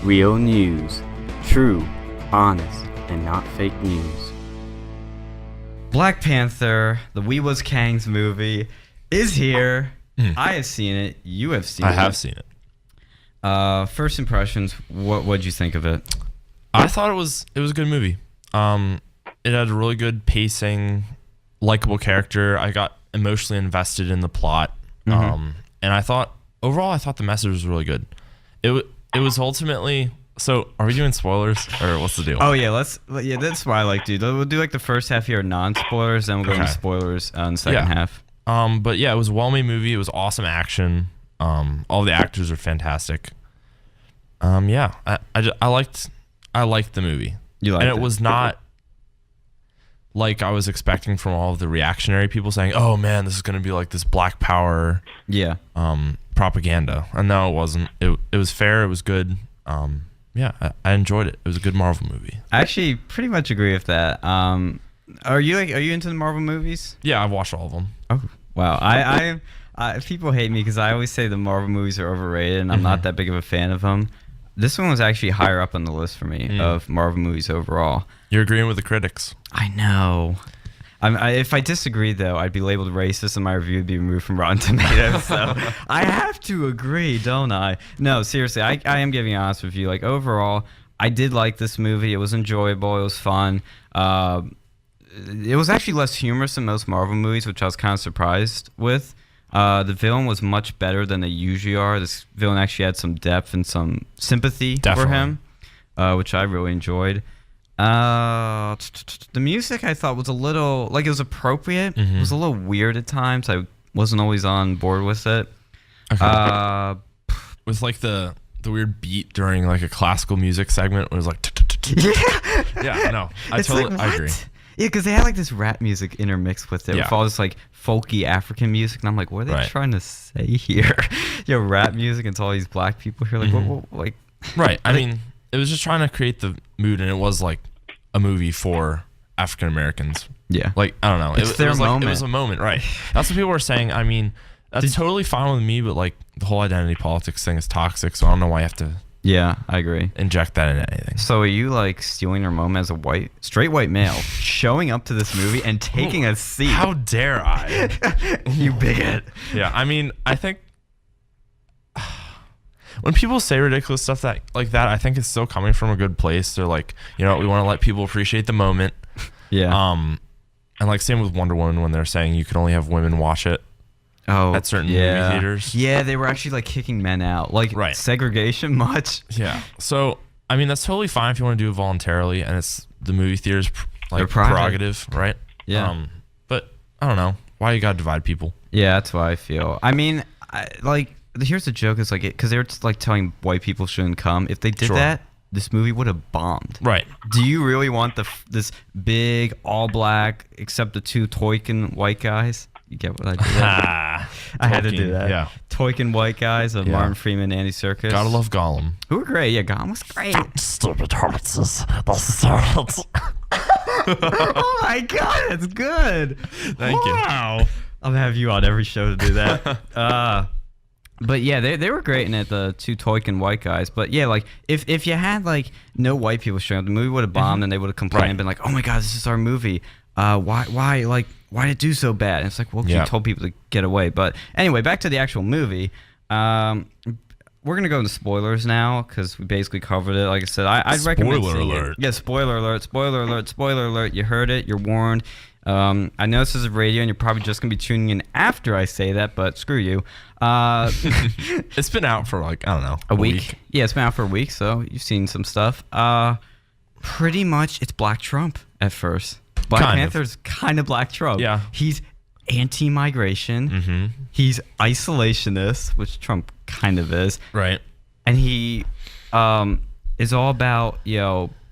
Real news. True, honest, and not fake news. Black Panther, the We Was Kangs movie, is here. I have seen it. You have seen it. I have seen it. First impressions, what'd you think of it? I thought it was a good movie. It had a really good pacing, likable character. I got emotionally invested in the plot. And I thought the message was really good. It was ultimately. So, are we doing spoilers or what's the deal? Oh yeah, that's what I like to do. We'll do like the first half here non-spoilers, then we'll go into spoilers on the second half. But yeah, it was a well-made movie. It was awesome action. All the actors are fantastic. I liked the movie. You liked it? And it was not like I was expecting from all of the reactionary people saying, "Oh man, this is going to be like this Black Power propaganda." And no, it wasn't. It was fair. It was good. I enjoyed it. It was a good Marvel movie. I actually pretty much agree with that. Are you into the Marvel movies? Yeah, I've watched all of them. Oh wow, I people hate me because I always say the Marvel movies are overrated, and I'm not that big of a fan of them. This one was actually higher up on the list for me of Marvel movies overall. You're agreeing with the critics. I know. If I disagreed, though, I'd be labeled racist and my review would be removed from Rotten Tomatoes. So I have to agree, don't I? No, seriously, I am giving an honest review. Like, overall, I did like this movie. It was enjoyable. It was fun. It was actually less humorous than most Marvel movies, which I was kind of surprised with. The villain was much better than they usually are. This villain actually had some depth and some sympathy for him, which I really enjoyed. The music I thought was a little, like, it was appropriate. It was a little weird at times. I wasn't always on board with it. With like the weird beat during like a classical music segment, it was like yeah, no, I agree. Yeah, because they had like this rap music intermixed with it, with all this like folky African music, and I'm like, what are they trying to say here? Rap music, and it's all these black people here, like, what right. I mean, it was just trying to create the mood, and it was like a movie for African Americans. Yeah, like I don't know, it was moment. It was a moment, right? That's what people were saying. I mean, that's totally fine with me, but like the whole identity politics thing is toxic, so I don't know why you have to. Yeah, I agree. Inject that into anything. So are you like stealing your moment as a straight white male, showing up to this movie and taking a seat? How dare I? You bigot. Yeah, I mean, I think when people say ridiculous stuff like that, I think it's still coming from a good place. They're like, we want to let people appreciate the moment. Yeah. And like same with Wonder Woman when they're saying you can only have women watch it. Oh, at certain movie theaters. Yeah, they were actually like kicking men out. Like segregation much. Yeah. So, I mean, that's totally fine if you want to do it voluntarily and it's the movie theater's like prerogative, right? Yeah. But I don't know. Why you gotta divide people? Yeah, that's what I feel. I mean, here's the joke. It's like, because they were just like telling white people shouldn't come. If they did that, this movie would have bombed. Right. Do you really want this big, all black, except the two Toykin white guys? You get what I did? I had to do that. Yeah. Toykin white guys of Martin Freeman, Andy Serkis. Gotta love Gollum. Who were great. Yeah, Gollum was great. Stupid horses. Oh my God, that's good. Thank you. Wow. I'll have you on every show to do that. But yeah, they were great in it, the two Toykin white guys. But yeah, like if you had like no white people showing up, the movie would have bombed and they would have complained and been like, oh my God, this is our movie. Why did it do so bad? And it's like, well, you told people to get away. But anyway, back to the actual movie. We're gonna go into spoilers now because we basically covered it. Like I said, I'd recommend seeing it. Yeah, spoiler alert, spoiler alert, spoiler alert. You heard it. You're warned. I know this is a radio, and you're probably just gonna be tuning in after I say that, but screw you. It's been out for like, I don't know, a week. Yeah, it's been out for a week, so you've seen some stuff. Pretty much, it's Black Trump at first. Black Panther's kind of Black Trump. Yeah. He's anti-migration. He's isolationist, which Trump kind of is. Right. And he is all about,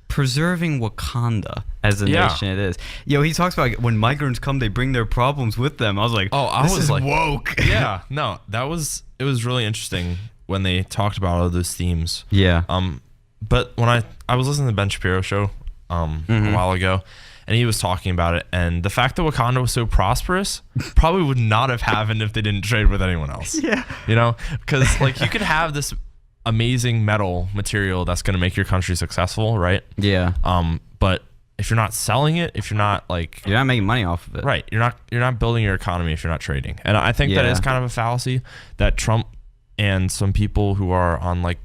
preserving Wakanda as a nation it is. He talks about like, when migrants come, they bring their problems with them. I was like, this is like woke. Yeah. No, it was really interesting when they talked about all those themes. Yeah. But when I was listening to the Ben Shapiro show a while ago, and he was talking about it, and the fact that Wakanda was so prosperous probably would not have happened if they didn't trade with anyone else. Yeah. Because like you could have this amazing metal material that's going to make your country successful, right? Yeah. But if you're not selling it, if you're not you're not making money off of it, right? You're not building your economy if you're not trading. And I think that is kind of a fallacy that Trump and some people who are on like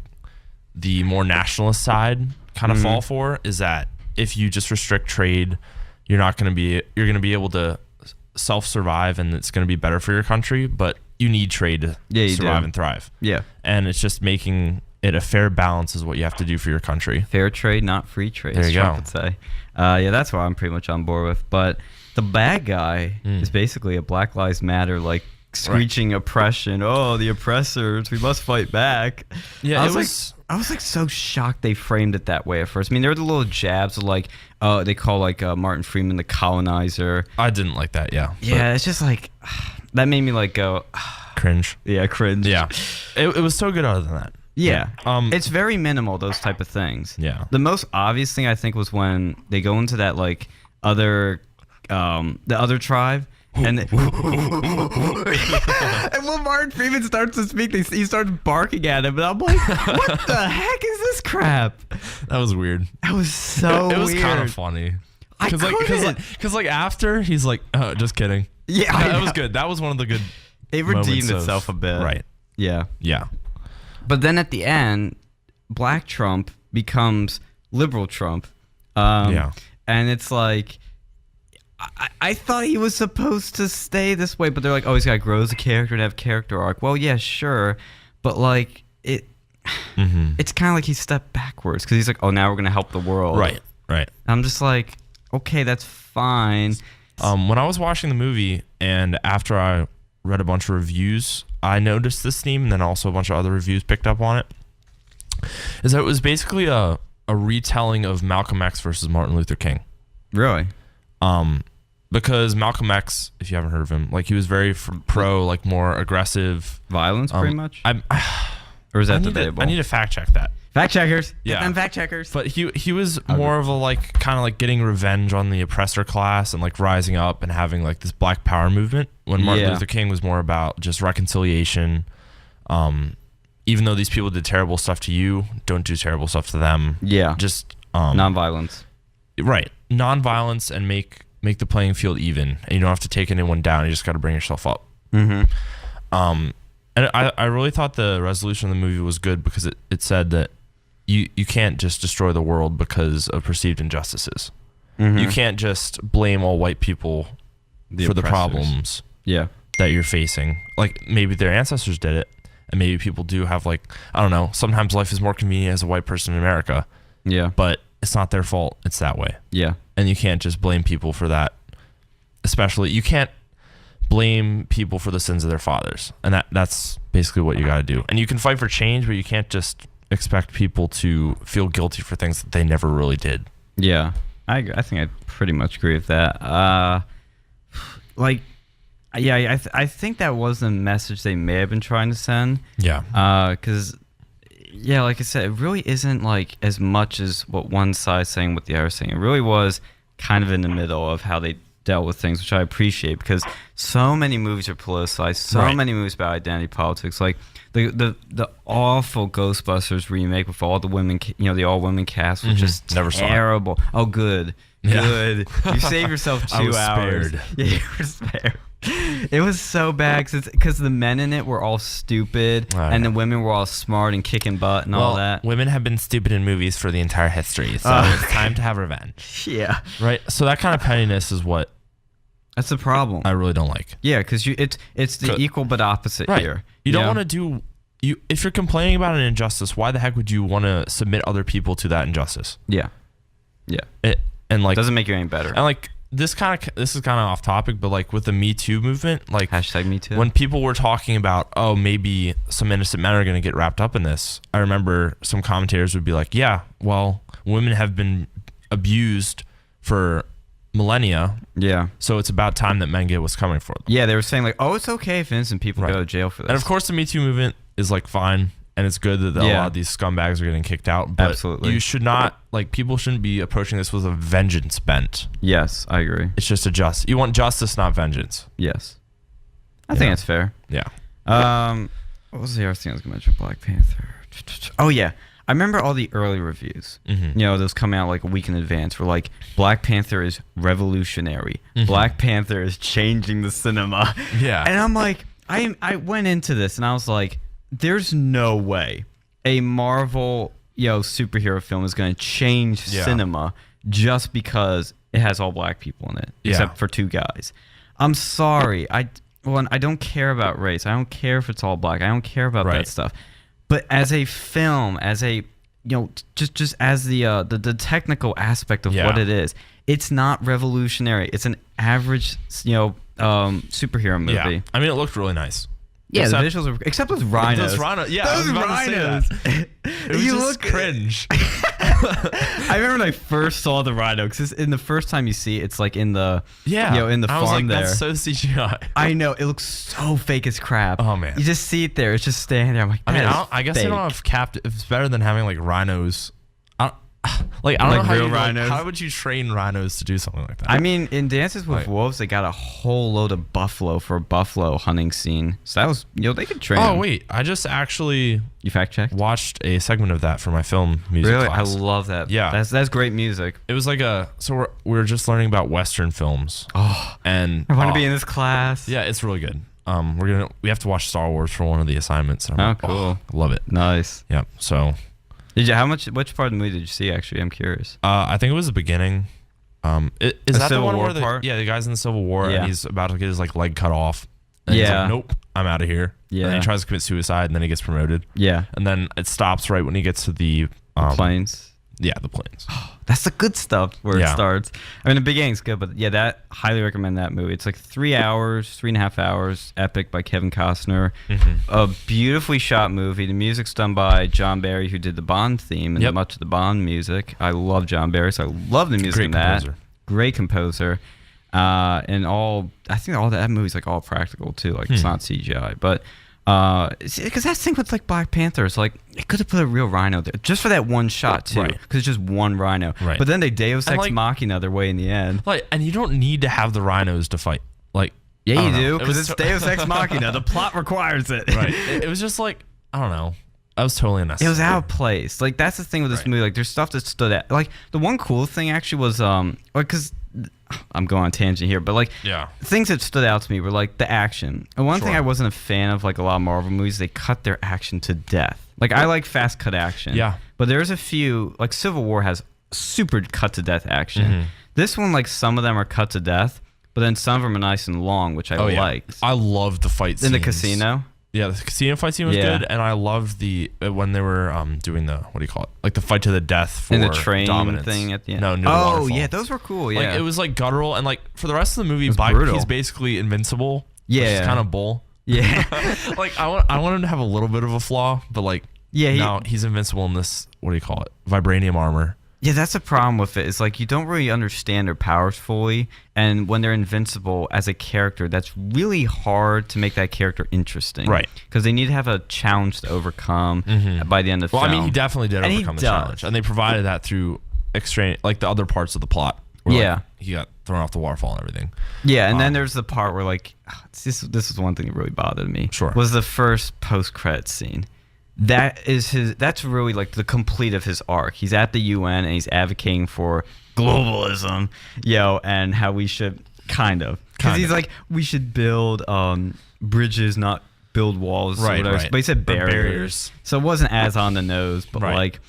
the more nationalist side kind of fall for, is that if you just restrict trade, you're going to be able to self-survive, and it's going to be better for your country, but you need trade to survive and thrive. Yeah. And it's just making it a fair balance is what you have to do for your country. Fair trade, not free trade. There you Trump go. would say. Yeah, that's what I'm pretty much on board with. But the bad guy is basically a Black Lives Matter, like screeching oppression. Oh, the oppressors, we must fight back. Yeah, I was like so shocked they framed it that way at first. I mean, there were the little jabs of like, they call like Martin Freeman the colonizer. I didn't like that. Yeah. Yeah, it's just like that made me like go cringe. Yeah, cringe. Yeah, it was so good other than that. Yeah. It's very minimal, those type of things. Yeah. The most obvious thing I think was when they go into that like other the other tribe and and when Martin Freeman starts to speak, he starts barking at him, and I'm like, what the heck is this crap? That was weird. That was so weird. It was kind of funny. Because like after he's like, oh, just kidding. Yeah, that was good. That was one of the good. It redeemed itself a bit. Right. Yeah. Yeah. But then at the end, Black Trump becomes liberal Trump. And it's like, I thought he was supposed to stay this way, but they're like, oh, he's got to grow as a character and have character arc. Well, yeah, sure. But like, it's kind of like he stepped backwards because he's like, oh, now we're going to help the world. Right. I'm just like, okay, that's fine. When I was watching the movie and after I read a bunch of reviews, I noticed this theme, and then also a bunch of other reviews picked up on it, is that it was basically a retelling of Malcolm X versus Martin Luther King. Really? Because Malcolm X, if you haven't heard of him, like he was very pro, like more aggressive violence, pretty much. Or is that debatable? I need to fact check that. Fact checkers. Yeah. Get them fact checkers. But he was more of a like kind of like getting revenge on the oppressor class and like rising up and having like this Black Power movement, when Martin Luther King was more about just reconciliation. Even though these people did terrible stuff to you, don't do terrible stuff to them. Yeah. Just nonviolence. Right. Nonviolence, and make the playing field even. And you don't have to take anyone down. You just got to bring yourself up. Mm-hmm. And I really thought the resolution of the movie was good because it said that you can't just destroy the world because of perceived injustices. Mm-hmm. You can't just blame all white people for the problems that you're facing. Like maybe their ancestors did it, and maybe people do have like, I don't know, sometimes life is more convenient as a white person in America. Yeah. But it's not their fault. It's that way. Yeah. And you can't just blame people for that. Especially, you can't blame people for the sins of their fathers. And that's basically what you got to do. And you can fight for change, but you can't just expect people to feel guilty for things that they never really did. Yeah. I think I pretty much agree with that. I think that was the message they may have been trying to send. Yeah. Because, like I said, it really isn't like as much as what one side's saying, what the other's saying. It really was kind of in the middle of how they dealt with things, which I appreciate, because so many movies are politicized, so many movies about identity politics, like the awful Ghostbusters remake with all the women, the all women cast was just never terrible. Saw it. Oh, good. You saved yourself 2 hours. Spared. Yeah, you were spared. It was so bad because the men in it were all stupid, and the women were all smart and kicking butt and all that. Women have been stupid in movies for the entire history, so it's time to have revenge. Yeah. Right. So that kind of pettiness is what. That's the problem. I really don't like. Yeah, because it's the equal but opposite here. You don't want to do if you're complaining about an injustice, why the heck would you want to submit other people to that injustice? Yeah. Yeah. It doesn't make you any better. And like this is kind of off topic, but like with the Me Too movement, like #MeToo, when people were talking about, oh, maybe some innocent men are going to get wrapped up in this, I remember some commentators would be like, yeah, well, women have been abused for millennia. Yeah. So it's about time that men get what's coming for them. Yeah, they were saying like, oh, it's okay if innocent people go to jail for this. And of course the Me Too movement is like fine, and it's good that a lot of these scumbags are getting kicked out, but absolutely, you should not, like, people shouldn't be approaching this with a vengeance bent. Yes, I agree. It's just you want justice, not vengeance. Yes. I think that's fair. Yeah. What was the other thing I was going to mention? Black Panther. Oh yeah, I remember all the early reviews. Mm-hmm. You know, those coming out like a week in advance. Were like, Black Panther is revolutionary. Mm-hmm. Black Panther is changing the cinema. Yeah. And I'm like, I went into this and I was like, there's no way a Marvel superhero film is going to change cinema just because it has all black people in it, except for 2 guys. I'm sorry. I don't care about race. I don't care if it's all black. I don't care about that stuff. But as a film, as a just as the technical aspect of what it is, it's not revolutionary. It's an average superhero movie. Yeah. I mean, it looked really nice. Yeah, the visuals are, except with rhinos. Those rhinos, yeah, those rhinos. It was just cringe. I remember when I first saw the rhino, because in the first time you see it, it's like in the in the farm. I was like, there. That's so CGI. I know, it looks so fake as crap. Oh man, you just see it there. It's just standing there. I'm like, I guess they don't have captive. It's better than having like rhinos. I don't know how real rhinos. How would you train rhinos to do something like that? I mean, in Dances with Wolves, they got a whole load of buffalo for a buffalo hunting scene. So that was, they could train. Oh wait, I just actually fact checked watched a segment of that for my film music class. I love that. Yeah, that's great music. It was like we're just learning about Western films. Oh, and I want to be in this class. Yeah, it's really good. We have to watch Star Wars for one of the assignments. And I'm like, cool. I love it. Nice. Yeah. So. Which part of the movie did you see? Actually, I'm curious. I think it was the beginning. Is that the one where the guy's in the Civil War and he's about to get his leg cut off? And he's like, nope, I'm out of here. Yeah. And then he tries to commit suicide, and then he gets promoted. Yeah. And then it stops right when he gets to the planes. Yeah, the planes. That's the good stuff where it starts. I mean, the beginning's good, but that highly recommend that movie. It's like 3.5 hours, epic by Kevin Costner. Mm-hmm. A beautifully shot movie. The music's done by John Barry, who did the Bond theme and much of the Bond music. I love John Barry, so I love the music in that. Great composer. And I think all that movie's like all practical too. Like it's not CGI, but. Because that's the thing with like Black Panther, it's like it could have put a real rhino there just for that one shot too, because it's just one rhino. Right. But then they Deus Ex Machina their way in the end. And you don't need to have the rhinos to fight. Yeah, you do, because it's Deus Ex Machina. The plot requires it. Right. It was just like, I don't know. I was totally unnecessary. It was out of place. Like that's the thing with this movie. Like there's stuff that stood out. Like the one cool thing actually was because. I'm going on a tangent here, but things that stood out to me were like the action. And one thing I wasn't a fan of, like a lot of Marvel movies, they cut their action to death. Like I like fast cut action. Yeah. But there's a few, like Civil War has super cut to death action. Mm-hmm. This one, like some of them are cut to death, but then some of them are nice and long, which I liked. I loved the fight scenes. In the casino. Yeah, the casino fight scene was good, and I loved the when they were doing the like the fight to the death for and the train dominance thing at the end. No, near the waterfall. Yeah, those were cool. Yeah, like it was like guttural, and like for the rest of the movie, he's basically invincible. Yeah, which is kind of bull. Yeah, like I want him to have a little bit of a flaw, but like he's invincible in this. What do you call it? Vibranium armor. Yeah, that's the problem with it. It's like you don't really understand their powers fully, and when they're invincible as a character, that's really hard to make that character interesting. Right. Because they need to have a challenge to overcome by the end of the film. Well, I mean, he definitely did overcome the challenge, and they provided that through like the other parts of the plot. Where, he got thrown off the waterfall and everything. Yeah, and then there's the part where like this is one thing that really bothered me. Sure. Was the first post-credits scene. That's really like the complete of his arc. He's at the UN and he's advocating for globalism, and how we should because he's like, we should build bridges, not build walls. Right. But he said barriers. So it wasn't as on the nose, but like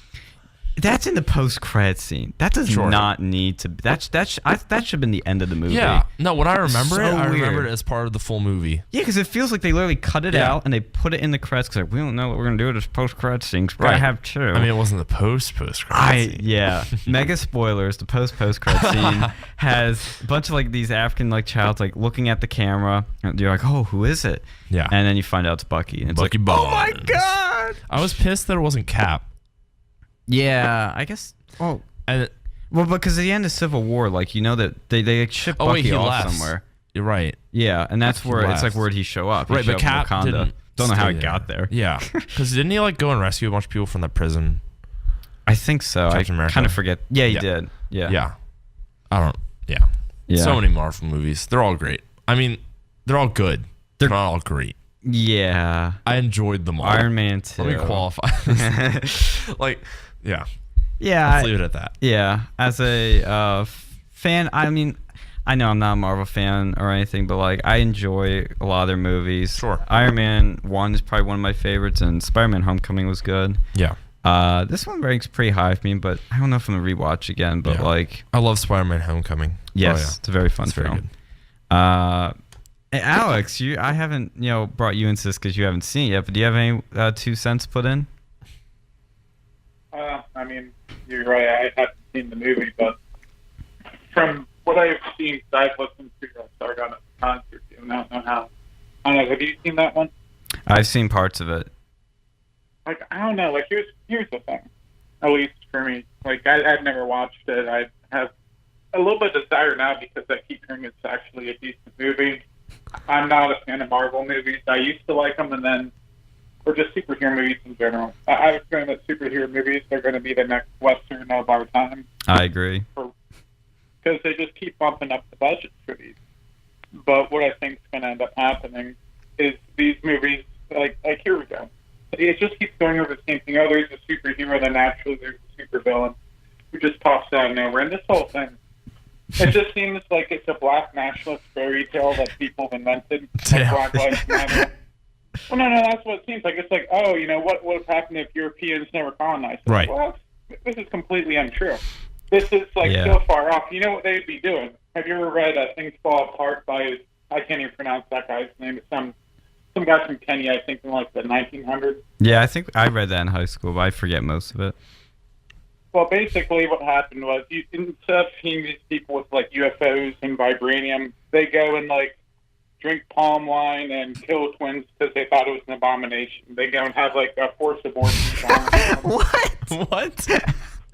that's in the post-credit scene. That does not need to. That should have been the end of the movie. Yeah. No, what I remember I remember it as part of the full movie. Yeah, because it feels like they literally cut it out and they put it in the credits because like, we don't know what we're gonna do with this post-credit scene. Right. I have two. I mean, it wasn't the post-credit scene. Yeah. Mega spoilers. The post-credit scene has a bunch of like these African like childs like looking at the camera. And you're like, oh, who is it? Yeah. And then you find out it's Bucky. And it's Bucky like, Barnes. Oh my god! I was pissed that it wasn't Cap. Yeah, I guess. Well, because at the end of Civil War, like that they ship Bucky off somewhere. You're right. Yeah, and that's where it's like where'd he show up? Right, but Cap don't know how he got there. Yeah, because didn't he like go and rescue a bunch of people from the prison? I think so. Captain America. I kind of forget. Yeah, he did. Yeah. Yeah. Yeah. So many Marvel movies. They're all great. I mean, they're all good. They're not all great. Yeah. I enjoyed them all. Iron Man 2. Let me qualify this. Yeah. Yeah. Let's leave it at that. Yeah. As a fan, I mean, I know I'm not a Marvel fan or anything, but like I enjoy a lot of their movies. Sure. Iron Man 1 is probably one of my favorites, and Spider-Man Homecoming was good. Yeah. This one ranks pretty high for me, but I don't know if I'm gonna rewatch again. But like, I love Spider-Man Homecoming. Yes, it's a very fun film. Very good. Hey, Alex, I haven't brought you into this because you haven't seen it yet. But do you have any 2 cents put in? I mean, you're right. I haven't seen the movie, but from what I've seen, I've listened to Sargon at the concert. I don't know how. I don't know. Have you seen that one? I've seen parts of it. Like, I don't know. Like, here's the thing. At least for me, like I've never watched it. I have a little bit of desire now because I keep hearing it's actually a decent movie. I'm not a fan of Marvel movies. I used to like them, and then, or just superhero movies in general. I was feeling that superhero movies are going to be the next Western of our time. I agree. Because they just keep bumping up the budget for these. But what I think is going to end up happening is these movies, like here we go. It just keeps going over the same thing. Oh, there's a superhero, then naturally there's a supervillain who just pops out of nowhere. And this whole thing, it just seems like it's a black nationalist fairy tale that people have invented. Like Black Lives Matter. Well, no, that's what it seems like. It's like, oh, what would have happened if Europeans never colonized? Right. Well, this is completely untrue. This is so far off. You know what they'd be doing? Have you ever read Things Fall Apart by, I can't even pronounce that guy's name, it's some guy from Kenya, I think in like the 1900s. Yeah, I think I read that in high school, but I forget most of it. Well, basically what happened was, instead of seeing these people with like UFOs and vibranium, they go and like drink palm wine and kill twins because they thought it was an abomination. They go and have like a forced abortion. What?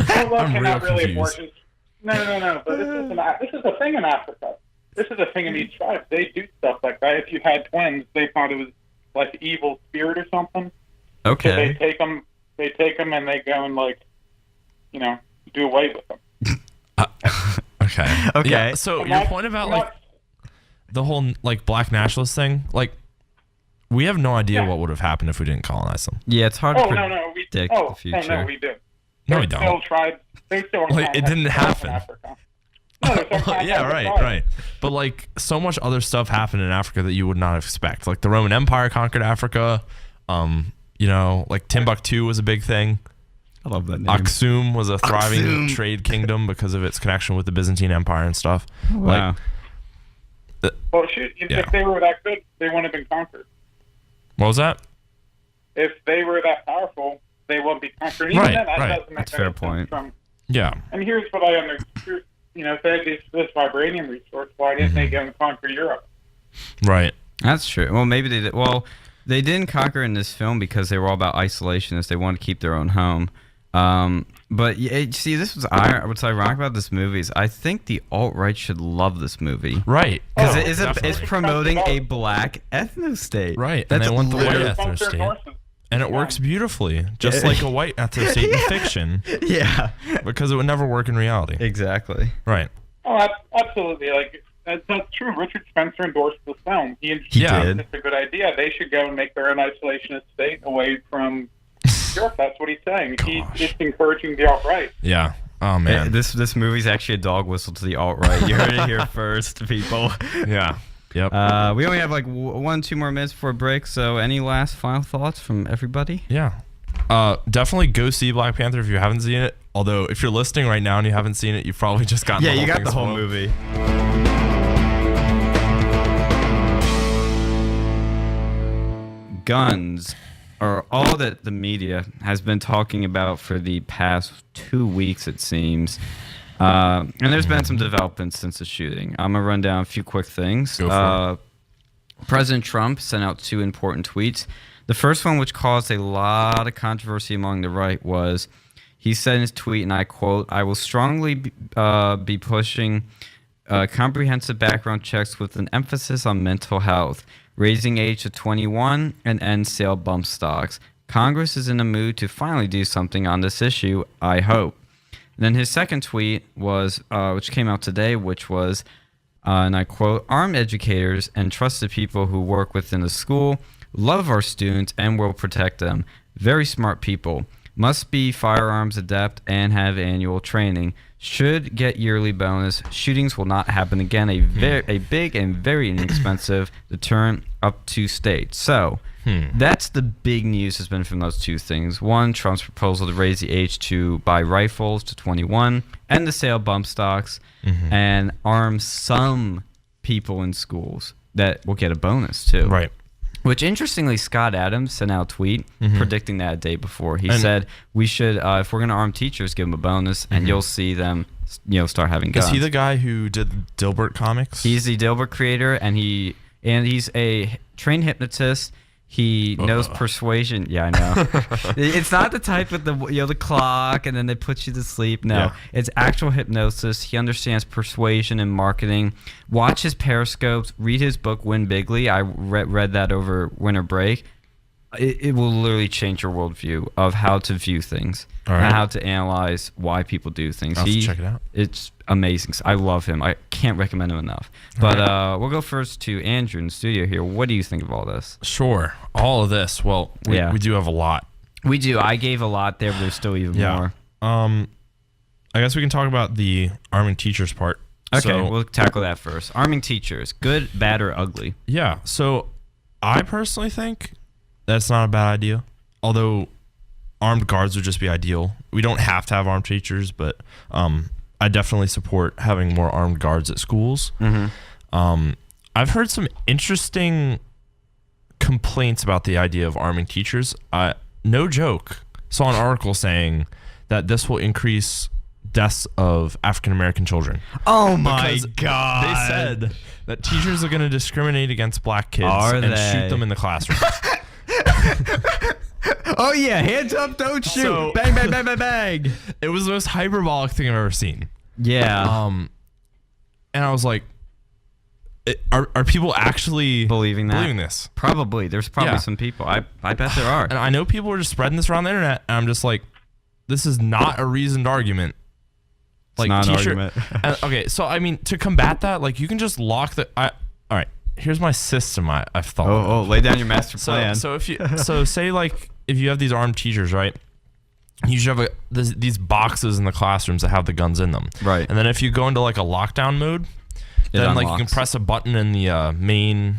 I'm real confused. Abortions. No. But this is a thing in Africa. This is a thing in each tribe. They do stuff like that. If you had twins, they thought it was like an evil spirit or something. Okay. So they take them and they go and like, do away with them. Okay. Okay. Yeah, so your point about like the whole like black nationalist thing, like we have no idea what would have happened if we didn't colonize them. Yeah, it's hard to predict the future. Oh, no, we do. No, we don't. Still tribes. It didn't happen. Yeah, right. But like so much other stuff happened in Africa that you would not expect. Like the Roman Empire conquered Africa. Like Timbuktu was a big thing. I love that name. Aksum was a thriving trade kingdom because of its connection with the Byzantine Empire and stuff. Wow. Well, shoot, if they were that good, they wouldn't have been conquered. What was that? If they were that powerful, they wouldn't be conquered. Even then, that doesn't make That's a fair point. Yeah. And here's what I understand. If they had this vibranium resource, why didn't they go and conquer Europe? Right. That's true. Well, maybe they did. Well, they didn't conquer in this film because they were all about isolationists. They wanted to keep their own home. But see, this was what's ironic about this movie is I think the alt-right should love this movie. Right. Because it's promoting a black ethno-state. Right. And they want the white ethno-state. And it works beautifully, just like a white ethno-state in fiction. Yeah. Because it would never work in reality. Exactly. Right. Oh, absolutely. Like, that's true. Richard Spencer endorsed the film. He did. It's a good idea. They should go and make their own isolationist state away from Europe. That's what he's saying. It's encouraging the alt-right. Yeah. Oh, man. This movie's actually a dog whistle to the alt-right. You heard it here first, people. Yeah. Yep. We only have like 1-2 more minutes before break, so any last final thoughts from everybody? Yeah. Definitely go see Black Panther if you haven't seen it. Although, if you're listening right now and you haven't seen it, you've probably just gotten you got the whole movie. Guns are all that the media has been talking about for the past 2 weeks, it seems. And there's been some developments since the shooting. I'm going to run down a few quick things. Go for it. President Trump sent out 2 important tweets. The first one, which caused a lot of controversy among the right, was he said in his tweet, and I quote, "I will strongly be pushing comprehensive background checks with an emphasis on mental health, raising age to 21, and end sale bump stocks. Congress is in a mood to finally do something on this issue, I hope." And then his second tweet was, which came out today, which was, and I quote, "Armed educators and trusted people who work within the school love our students and will protect them. Very smart people. Must be firearms adept and have annual training. Should get yearly bonus. Shootings will not happen again. A big and very inexpensive deterrent up to state. So that's the big news has been from those two things. One, Trump's proposal to raise the age to buy rifles to 21, and the sale of bump stocks, and arm some people in schools that will get a bonus too. Right. Which, interestingly, Scott Adams sent out a tweet predicting that a day before. He said, we should, if we're going to arm teachers, give them a bonus, and you'll see them, start having guns. Is he the guy who did Dilbert comics? He's the Dilbert creator, and he's a trained hypnotist. He knows persuasion. Yeah, I know. It's not the type with the clock and then they put you to sleep. No, it's actual hypnosis. He understands persuasion and marketing. Watch his Periscopes. Read his book, Win Bigly. I read that over winter break. It will literally change your worldview of how to view things and how to analyze why people do things. I'll have to check it out. It's amazing. I love him. I can't recommend him enough. But we'll go first to Andrew in the studio here. What do you think of all this? Sure. All of this. Well, we do have a lot. We do. I gave a lot there, but there's still even more. I guess we can talk about the arming teachers part. Okay, we'll tackle that first. Arming teachers, good, bad, or ugly? Yeah. So I personally think that's not a bad idea. Although armed guards would just be ideal. We don't have to have armed teachers, but I definitely support having more armed guards at schools. I've heard some interesting complaints about the idea of arming teachers. No joke. Saw an article saying that this will increase deaths of African American children. Oh my God. They said that teachers are going to discriminate against black kids shoot them in the classroom. Oh yeah, hands up, don't shoot. So, bang, bang, bang, bang, bang. It was the most hyperbolic thing I've ever seen. Yeah. And I was like, are people actually believing this? Probably. There's probably some people. I bet there are. And I know people are just spreading this around the internet, and I'm just like, this is not a reasoned argument. Like, it's not an argument. Okay, so I mean, to combat that, like, you can just lock the. All right. Here's my system. I've thought. Oh, lay down your master plan. So if you say like if you have these armed teachers, right? You should have these boxes in the classrooms that have the guns in them, right? And then if you go into like a lockdown mode, then like you can press a button in the main.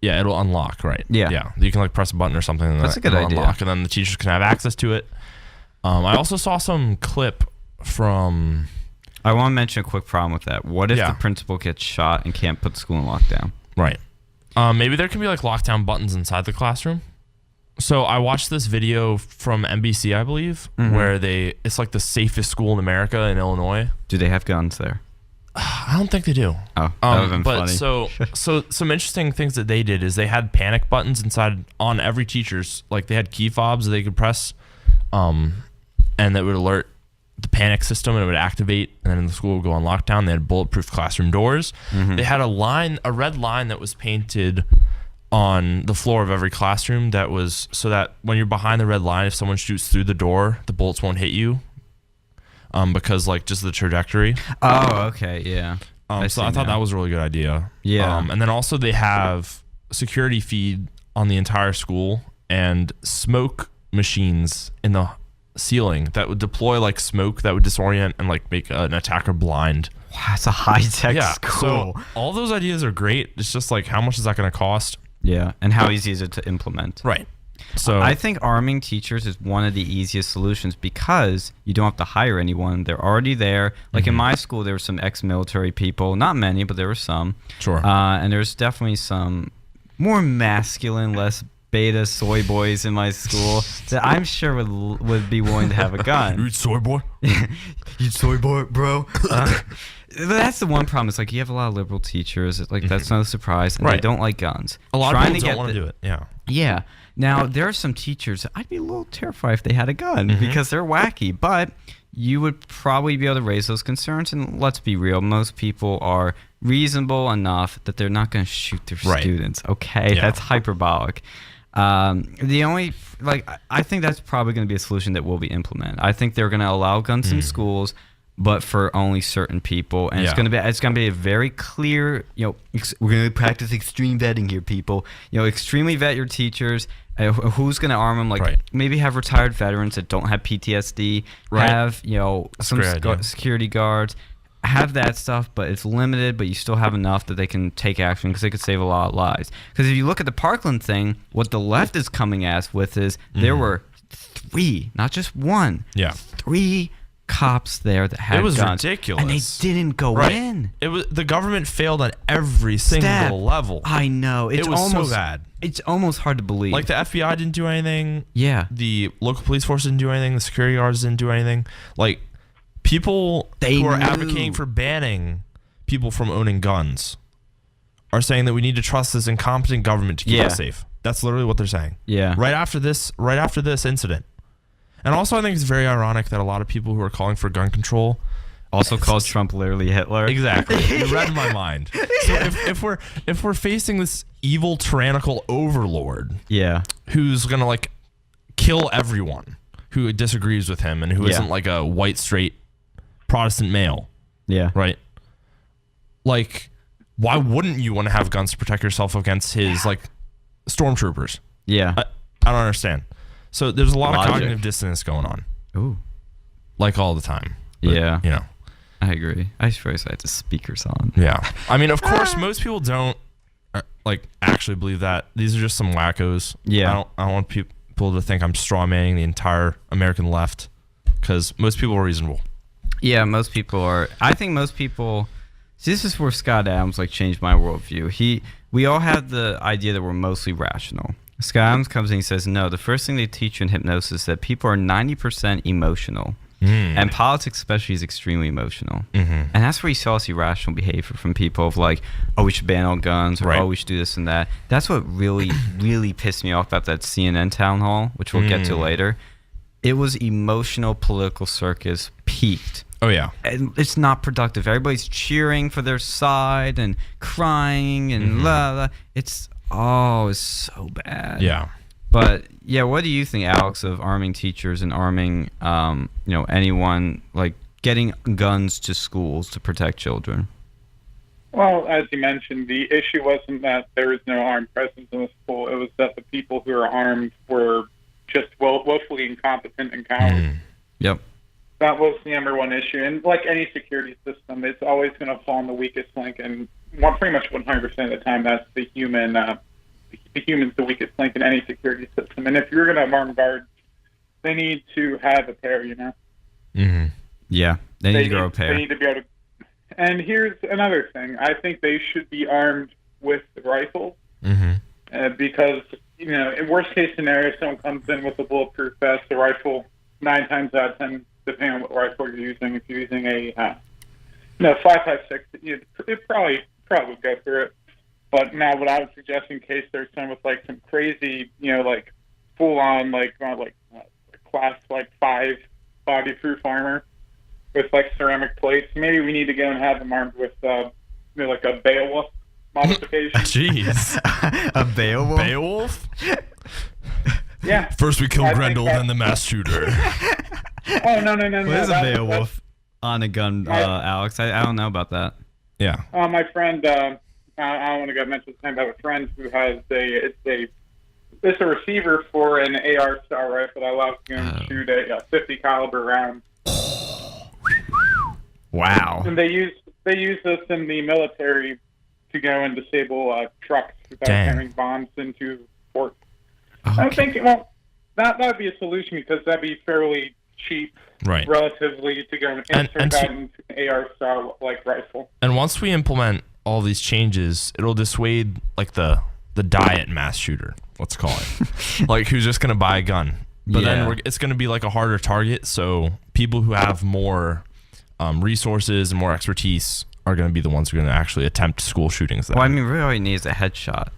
Yeah, it'll unlock, right? Yeah. You can like press a button or something. And that's a good idea. Unlock, and then the teachers can have access to it. I also saw some clip from. I want to mention a quick problem with that. What if the principal gets shot and can't put the school in lockdown? Right. Maybe there can be like lockdown buttons inside the classroom. So I watched this video from NBC, I believe, where it's like the safest school in America in Illinois. Do they have guns there? I don't think they do. Oh, that would have been but funny. so some interesting things that they did is they had panic buttons inside on every teacher's. Like they had key fobs that they could press, and that would alert the panic system and it would activate, and then the school would go on lockdown. They had bulletproof classroom doors. They had a red line that was painted on the floor of every classroom that was so that when you're behind the red line, if someone shoots through the door, the bullets won't hit you. Because like just the trajectory. Oh, okay, yeah. So I thought that was a really good idea. Yeah. And then also they have security feed on the entire school and smoke machines in the ceiling that would deploy like smoke that would disorient and like make an attacker blind. Wow, it's a high-tech school. So all those ideas are great. It's just like, how much is that going to cost? Yeah, and how easy is it to implement? Right. So I think arming teachers is one of the easiest solutions because you don't have to hire anyone. They're already there. Like in my school, there were some ex-military people. Not many, but there were some. Sure. And there's definitely some more masculine, less beta soy boys in my school that I'm sure would be willing to have a gun. You eat soy boy? You soy boy, bro? But that's the one problem. It's like you have a lot of liberal teachers. It's like that's no surprise. And they don't like guns. A lot of people don't want to do it. Yeah. Yeah. Now, there are some teachers that I'd be a little terrified if they had a gun because they're wacky. But you would probably be able to raise those concerns. And let's be real. Most people are reasonable enough that they're not going to shoot their students. Okay? Yeah. That's hyperbolic. The only, I think that's probably going to be a solution that will be implemented. I think they're going to allow guns in schools. but for only certain people, and it's gonna be a very clear. We're gonna practice extreme vetting here, people. Extremely vet your teachers. Who's gonna arm them? Maybe have retired veterans that don't have PTSD. Right. Have some security guards. Have that stuff, but it's limited. But you still have enough that they can take action because they could save a lot of lives. Because if you look at the Parkland thing, what the left is coming at with is there were 3, not just 1. Yeah. 3 cops there that had guns. It was ridiculous. And they didn't go in. It was the government failed on every single level. I know. It was almost so bad. It's almost hard to believe. Like the FBI didn't do anything. Yeah. The local police force didn't do anything. The security guards didn't do anything. Like people who are advocating for banning people from owning guns are saying that we need to trust this incompetent government to keep us safe. That's literally what they're saying. Yeah. Right after this incident. And also, I think it's very ironic that a lot of people who are calling for gun control also calls Trump literally Hitler. Exactly. You read my mind. So if we're facing this evil tyrannical overlord, who's gonna like kill everyone who disagrees with him and who isn't like a white straight Protestant male, right? Like, why wouldn't you want to have guns to protect yourself against his like stormtroopers? Yeah, I don't understand. So there's a lot of cognitive dissonance going on. Ooh, like all the time. But, I agree. I suppose I had the speakers on. Yeah, I mean, of course, most people don't like actually believe that. These are just some wackos. Yeah, I don't want people to think I'm strawmanning the entire American left because most people are reasonable. Yeah, most people are. I think most people. See, this is where Scott Adams changed my worldview. We all have the idea that we're mostly rational. Scott Adams comes in and he says, no, the first thing they teach you in hypnosis is that people are 90% emotional. And politics especially is extremely emotional. And that's where you saw this irrational behavior from people of we should ban all guns, or we should do this and that. That's what really, really pissed me off about that CNN town hall, which we'll get to later. It was emotional political circus peaked. Oh, yeah. And it's not productive. Everybody's cheering for their side and crying and blah, blah. It's so bad. Yeah. But, what do you think, Alex, of arming teachers and arming, anyone, getting guns to schools to protect children? Well, as you mentioned, the issue wasn't that there was no armed presence in the school. It was that the people who are armed were just woefully incompetent and cowards. Yep. That was the number one issue. And like any security system, it's always going to fall on the weakest link. And pretty much 100% of the time, that's the human. The human's the weakest link in any security system. And if you're going to have armed guards, they need to have a pair, Yeah, they need to grow a pair. They need to be able to. And here's another thing. I think they should be armed with rifles. Because, in worst case scenario, if someone comes in with a bulletproof vest, the rifle, 9 times out of 10, depending on what rifle you're using, if you're using a 5.56, it probably would go through it. But now, what I would suggest in case there's someone with some crazy, full on class 5 bodyproof armor with ceramic plates, maybe we need to go and have them armed with a Beowulf modification. Jeez, a Beowulf. Beowulf. Yeah. First we kill Grendel, then the mass shooter. Oh no! What is a Beowulf on a gun, Alex? I don't know about that. Yeah. My friend, I don't want to mention his name, but I have a friend who has it's a receiver for an AR style rifle that allows him to shoot a 50 caliber round. Wow. And they use this in the military to go and disable trucks without carrying bombs into ports. Okay. I'm thinking, that would be a solution because that'd be fairly cheap, relatively, to go and insert that into an AR style rifle. And once we implement all these changes, it'll dissuade the diet mass shooter, let's call it, who's just gonna buy a gun. But then it's gonna be a harder target. So people who have more resources and more expertise are gonna be the ones who are gonna actually attempt school shootings. Well, I mean, really all you need is a headshot.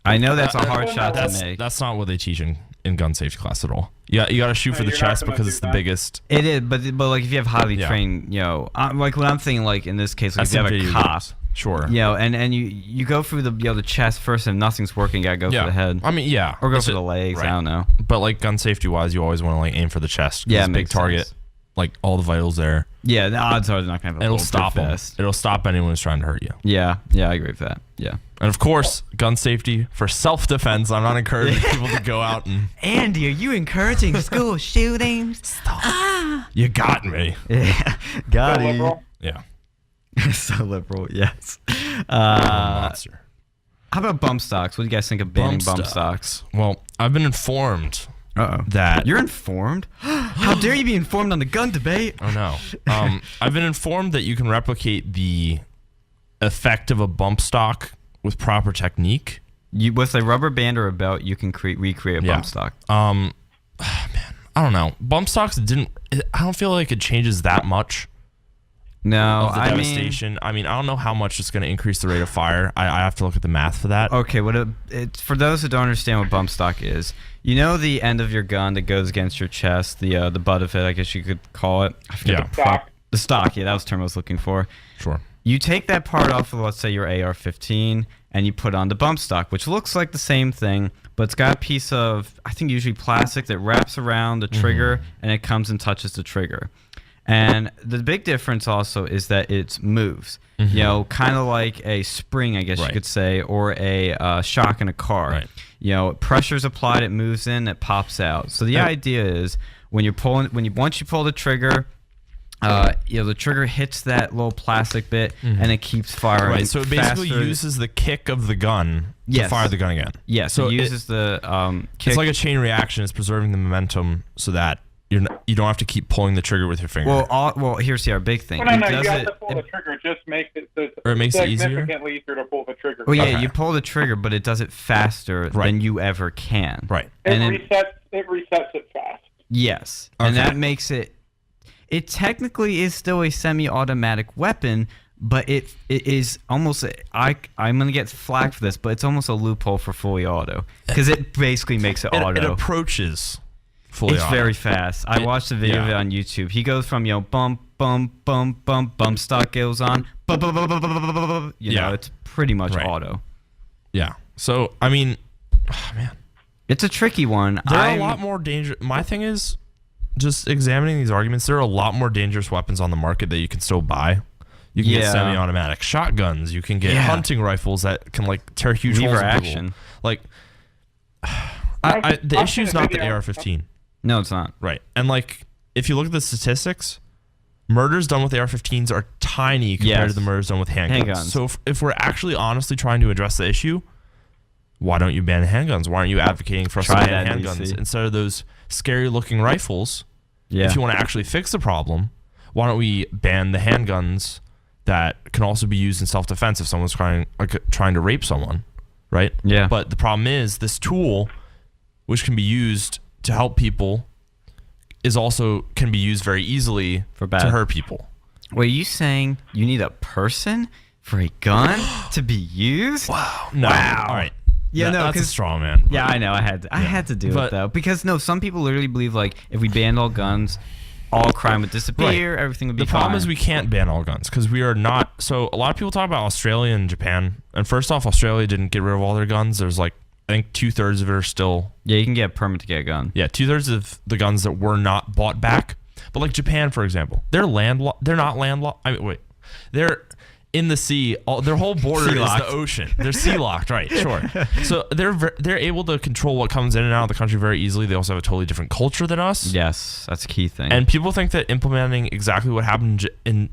I know that's a hard shot to make. That's not what they teach in gun safety class at all. You got to shoot for the chest because it's the biggest. It is, but if you have highly trained, what I'm thinking, in this case, if you have a cop, sure, and you go through the chest first, and if nothing's working, you gotta go for the head. I mean, or go for the legs. I don't know. But gun safety wise, you always want to aim for the chest. Yeah, it's a big target. like all the vitals there. Yeah, the odds are they're not gonna have a It'll stop them. It'll stop anyone who's trying to hurt you. Yeah, I agree with that. Yeah. And of course, gun safety for self-defense. I'm not encouraging people to go out and... Andy, are you encouraging school shootings? Stop. You got me. Yeah, got you. Liberal. Yeah. So liberal, yes. Monster. How about bump stocks? What do you guys think of banning bump stocks? Well, I've been informed that... You're informed? How dare you be informed on the gun debate? Oh, no. I've been informed that you can replicate the effect of a bump stock with proper technique. With a rubber band or a belt, you can recreate a bump stock. Man, I don't know. Bump stocks I don't feel like it changes that much. No, of the devastation. I mean, I don't know how much it's going to increase the rate of fire. I have to look at the math for that. Okay, for those who don't understand what bump stock is, you know the end of your gun that goes against your chest, the butt of it, I guess you could call it. I forget the stock. Yeah, that was the term I was looking for. Sure. You take that part off of, let's say, your AR-15, and you put on the bump stock, which looks like the same thing, but it's got a piece of, I think usually plastic, that wraps around the trigger, and it comes and touches the trigger. And the big difference also is that it moves, you know, kind of like a spring, I guess you could say, or a shock in a car. Right. You know, pressure's applied, it moves in, it pops out. So the idea is once you pull the trigger, you know, the trigger hits that little plastic bit and it keeps firing. Right. So it basically uses the kick of the gun to fire the gun again. Yeah. So it uses the kick. It's like a chain reaction. It's preserving the momentum so that you don't have to keep pulling the trigger with your finger. Well, here's our big thing. Well, no, you have to pull the trigger. Just makes it significantly easier to pull the trigger. Well, yeah, you pull the trigger, but it does it faster than you ever can. Right. It resets it fast. Yes. Okay. And that makes it. It technically is still a semi-automatic weapon, but it is almost. I'm gonna get flack for this, but it's almost a loophole for fully auto because it basically makes it auto. It approaches fully auto. It's very fast. I watched the video of it on YouTube. He goes from bump stock goes on, you know, it's pretty much auto. Yeah. So I mean, man, it's a tricky one. There are a lot more dangerous. My thing is, just examining these arguments, there are a lot more dangerous weapons on the market that you can still buy. You can get semi-automatic shotguns. You can get hunting rifles that can like tear huge holes in people. Like, the issue is not the AR-15. No, it's not. Right. And like, if you look at the statistics, murders done with AR-15s are tiny compared to the murders done with handguns. So if we're actually honestly trying to address the issue, why don't you ban handguns? Why aren't you advocating for us to ban handguns instead of those scary-looking rifles? Yeah. If you want to actually fix the problem, why don't we ban the handguns that can also be used in self-defense if someone's trying to rape someone, right? Yeah. But the problem is this tool, which can be used to help people, can be used very easily to hurt people. Wait, are you saying you need a person for a gun to be used? Wow. No. Wow. All right. Yeah, that's a straw man. Yeah, I know. I had to do it though, because some people literally believe like if we banned all guns, all crime would disappear, everything would be fine. The problem is we can't ban all guns because we are not. So a lot of people talk about Australia and Japan, and first off, Australia didn't get rid of all their guns. There's like I think 2/3 of it are still. Yeah, you can get a permit to get a gun. Yeah, 2/3 of the guns that were not bought back. But like Japan, for example, they're not landlocked. I mean, wait, they're in the sea. Their whole border is the ocean. They're sea locked, right? Sure. So they're able to control what comes in and out of the country very easily. They also have a totally different culture than us. Yes, that's a key thing. And people think that implementing exactly what happened in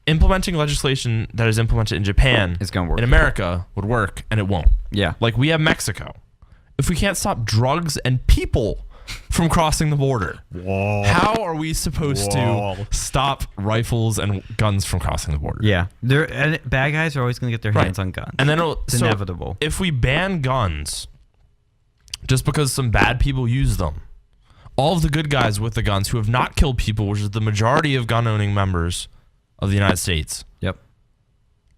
implementing legislation that is implemented in Japan is going to work in America would work, and it won't. Yeah. Like we have Mexico. If we can't stop drugs and people from crossing the border, how are we supposed to stop rifles and guns from crossing the border? Yeah, bad guys are always going to get their hands on guns, and then it's inevitable. If we ban guns, just because some bad people use them, all of the good guys with the guns who have not killed people, which is the majority of gun-owning members of the United States,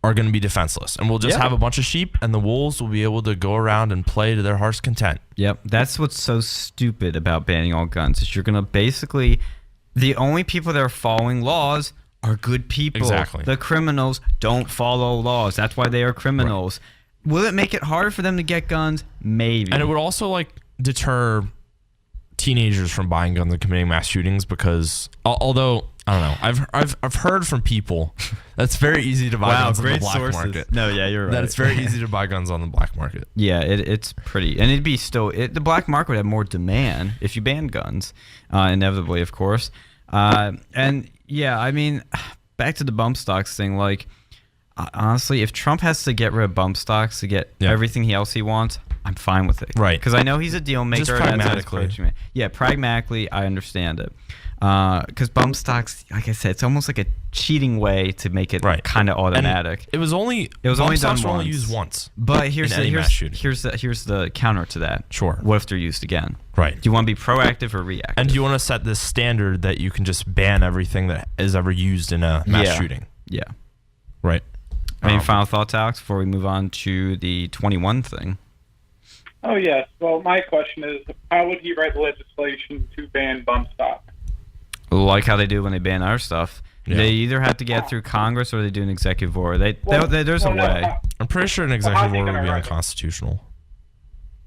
are going to be defenseless, and we'll just have a bunch of sheep, and the wolves will be able to go around and play to their heart's content. Yep, that's what's so stupid about banning all guns is you're going to basically, the only people that are following laws are good people. Exactly. The criminals don't follow laws. That's why they are criminals. Right. Will it make it harder for them to get guns? Maybe. And it would also like deter teenagers from buying guns and committing mass shootings because although I don't know, I've heard from people that's very easy to buy guns on the black market. No, yeah, you're right. That it's very easy to buy guns on the black market. Yeah, it's pretty, and it'd be still the black market would have more demand if you banned guns, inevitably, of course. And yeah, I mean, back to the bump stocks thing. Like, honestly, if Trump has to get rid of bump stocks to get everything else he wants, I'm fine with it. Right. Because I know he's a deal maker. Just pragmatically. Yeah, pragmatically, I understand it. Because bump stocks, like I said, it's almost like a cheating way to make it kind of automatic. And it was only done once. Used once. But here's the counter to that. Sure. What if they're used again? Right. Do you want to be proactive or reactive? And do you want to set this standard that you can just ban everything that is ever used in a mass shooting? Yeah. Right. Any final thoughts, Alex, before we move on to the 21 thing? Oh, yes. Well, my question is, how would he write legislation to ban bump stock? Like how they do when they ban our stuff. Yeah. They either have to get through Congress or they do an executive order. There's a way. I'm pretty sure an executive order would be unconstitutional.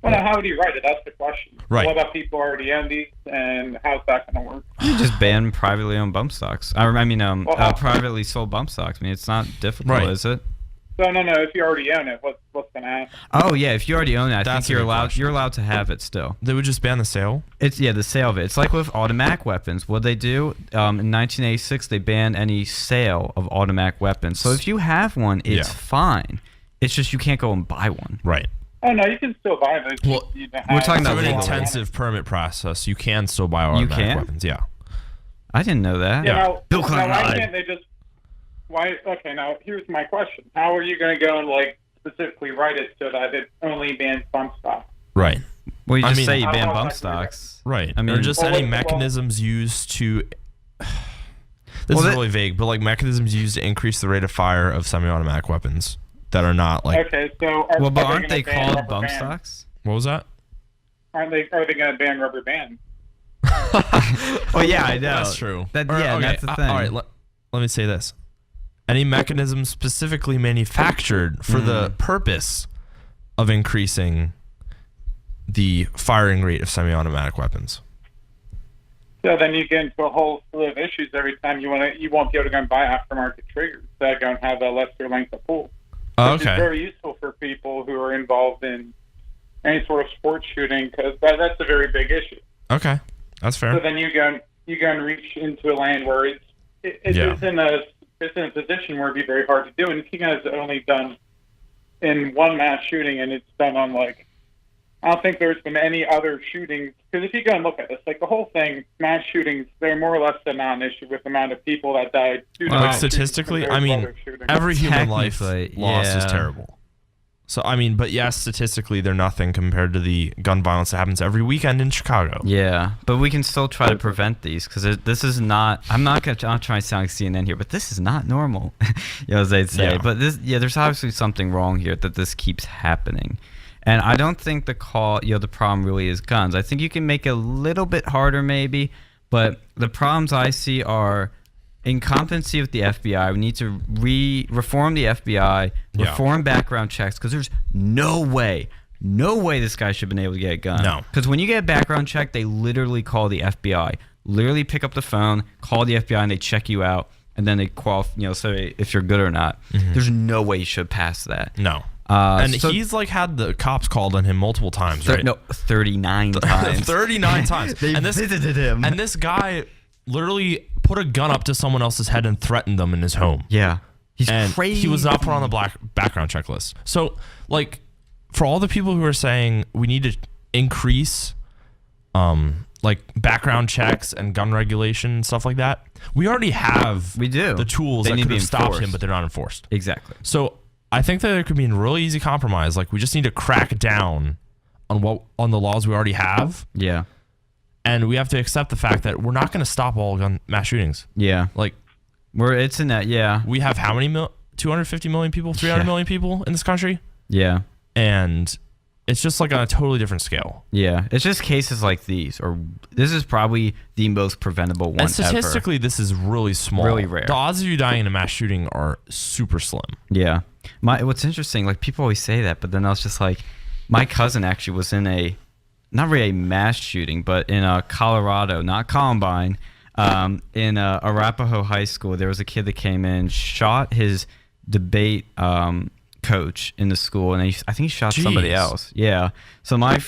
Well, now, how would he write it? That's the question. Right. What about people already own these, and how's that going to work? You just ban privately owned bump stocks. Privately sold bump stocks. I mean, it's not difficult, is it? So, no. If you already own it, what's going to happen? Oh yeah, if you already own it, I think you're allowed to have it still. They would just ban the sale. The sale of it. It's like with automatic weapons. What they do in 1986, they banned any sale of automatic weapons. So if you have one, it's fine. It's just you can't go and buy one. Right. Oh no, you can still buy them. Well, we're talking about an intensive permit process. You can still buy automatic weapons. Yeah. I didn't know that. Yeah. Bill Clinton. Why can't they just? Why? Okay. Now here's my question: how are you going to go and specifically write it so that it only bans bump stock? Right. Well, you just say you ban bump stocks. Right. I mean, or just any mechanisms used to. This is really vague, but mechanisms used to increase the rate of fire of semi-automatic weapons that are not Okay, so aren't they called bump stocks? What was that? Are they going to ban rubber bands? Well, yeah, I know. That's true. That's the thing. All right, let me say this. Any mechanism specifically manufactured for the purpose of increasing the firing rate of semi-automatic weapons. So then you get into a whole slew of issues every time you won't be able to go and buy aftermarket triggers that don't have a lesser length of pull. Which is very useful for people who are involved in any sort of sports shooting because that's a very big issue. Okay, that's fair. So then you go and reach into a land where it's in a position where it'd be very hard to do. And King has only done in one mass shooting, and it's done on I don't think there's been any other shootings. Because if you go and look at this, the whole thing, mass shootings, they're more or less a non-issue with the amount of people that died. Statistically, I mean, every human life loss is terrible. So, I mean, but yes, statistically, they're nothing compared to the gun violence that happens every weekend in Chicago. Yeah, but we can still try to prevent these because this is not. I'm not trying to sound like CNN here, but this is not normal. As they'd say. Yeah. But there's obviously something wrong here that this keeps happening. And I don't think the problem really is guns. I think you can make it a little bit harder maybe, but the problems I see are incompetency with the FBI. We need to reform the FBI, reform background checks, because there's no way this guy should have been able to get a gun. No. Because when you get a background check, they literally call the FBI. Literally pick up the phone, call the FBI, and they check you out, and then they say if you're good or not. Mm-hmm. There's no way you should pass that. No. And he's had the cops called on him multiple times, right? No, 39 times. 39 times. They visited him. And this guy literally put a gun up to someone else's head and threatened them in his home. Yeah. He's crazy. He was not put on the background check list. So, for all the people who are saying we need to increase background checks and gun regulation and stuff like that, we already have the tools that could have stopped him, but they're not enforced. Exactly. So I think that there could be a really easy compromise. We just need to crack down on the laws we already have. Yeah. And we have to accept the fact that we're not going to stop all mass shootings. Yeah. It's in that, yeah. We have how many 250 million people, 300 million people in this country? Yeah. And it's just on a totally different scale. Yeah. It's just cases like these, or this is probably the most preventable one and statistically, this is really small. Really rare. The odds of you dying in a mass shooting are super slim. Yeah. What's interesting, people always say that, but then I was just my cousin actually was in a not really a mass shooting, but in Colorado, not Columbine, in Arapahoe High School, there was a kid that came in, shot his debate coach in the school, and I think he shot somebody else. Yeah. So my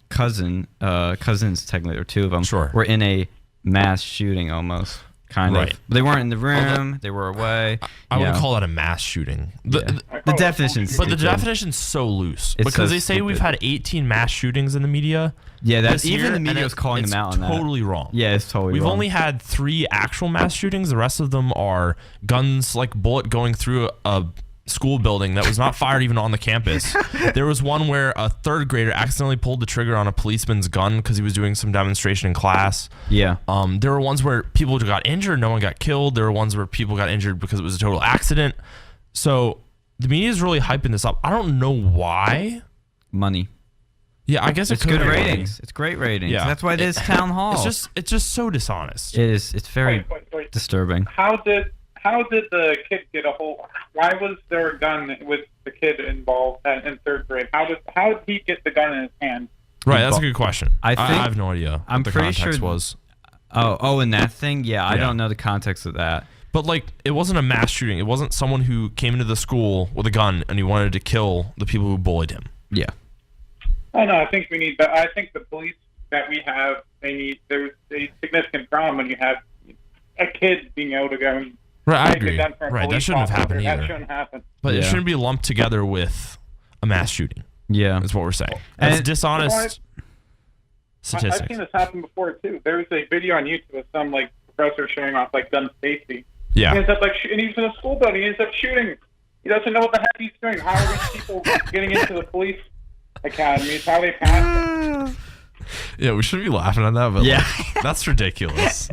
cousins, technically, or two of them, were in a mass shooting almost. Kind of. But they weren't in the room. They were away. I wouldn't call that a mass shooting. The definition's But the definition's so loose. It's because so they say we've had 18 mass shootings in the media. Yeah, that's even the media was calling them out on that. It's totally wrong. Yeah, it's totally We've wrong. only had 3 actual mass shootings. The rest of them are guns, like bullet going through a school building that was not fired even on the campus. There was one where a 3rd grader accidentally pulled the trigger on a policeman's gun because he was doing some demonstration in class. Yeah. There were ones where people got injured, no one got killed. There were ones where people got injured because it was a total accident. So the media is really hyping this up. I don't know why. Money. Yeah, I guess it's good ratings. It's great ratings. Yeah. That's why it is town hall. It's just so dishonest. It is. It's very disturbing. How did the kid get a hold? Why was there a gun with the kid involved in 3rd grade? How did he get the gun in his hand? Right, that's a good question. I have no idea. I'm what the pretty context sure was. Oh, and that thing. Yeah, I don't know the context of that. But like, it wasn't a mass shooting. It wasn't someone who came into the school with a gun and he wanted to kill the people who bullied him. Yeah. Oh no, I think we need. I think the police that we have, there's a significant problem when you have a kid being able to go and I agree. Right, that shouldn't have happened either. That shouldn't happen. But it shouldn't be lumped together with a mass shooting. Yeah, that's what we're saying. And it's dishonest statistics. I've seen this happen before too. There's a video on YouTube of some professor showing off gun safety. Yeah. He ends up and he's in a school building. He ends up shooting. He doesn't know what the heck he's doing. How are these people getting into the police academies? How they pass? Yeah, we shouldn't be laughing at that, but that's ridiculous.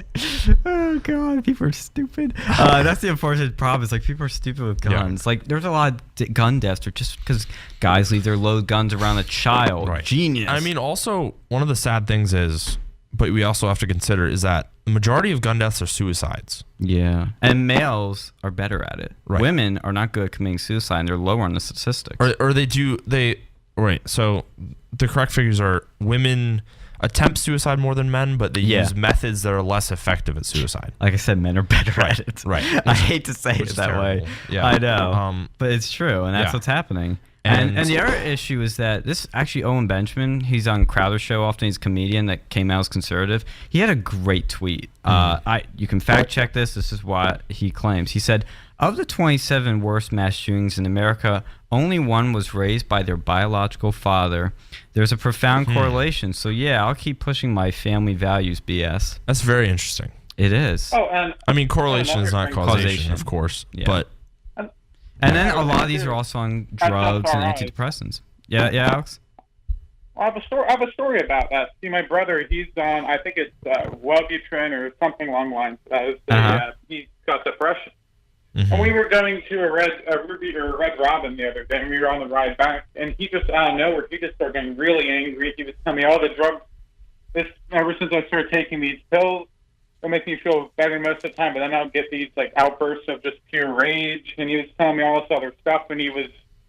Oh god, people are stupid. That's the unfortunate problem. Is people are stupid with guns. Yeah. There's a lot of gun deaths just because guys leave their load guns around a child. Right. Genius. I mean, also one of the sad things is, but we also have to consider is that the majority of gun deaths are suicides. Yeah, and males are better at it. Right. Women are not good at committing suicide, and they're lower on the statistics. Or they right. So the correct figures are women attempt suicide more than men, but they use methods that are less effective at suicide. Like I said, men are better at it. Right. I hate to say it that way. Yeah. I know. But it's true, and that's what's happening. And the other issue is that this actually Owen Benjamin, he's on Crowder Show often. He's a comedian that came out as conservative. He had a great tweet. You can fact check this. This is what he claims. He said, of the 27 worst mass shootings in America, only one was raised by their biological father. There's a profound correlation. So yeah, I'll keep pushing my family values BS. That's very interesting. It is. Oh, and I mean, correlation is not causation, of course, but. And then a lot of these are also on drugs and antidepressants. Yeah, Alex? I have a story about that. See, my brother, he's on, I think it's Wellbutrin or something along the lines of that. He's got depression. Mm-hmm. And we were going to a Red Robin the other day, and we were on the ride back, and he just, out of nowhere, he just started getting really angry. He was telling me all the drugs, ever since I started taking these pills, it'll make me feel better most of the time, but then I'll get these outbursts of just pure rage. And he was telling me all this other stuff, and he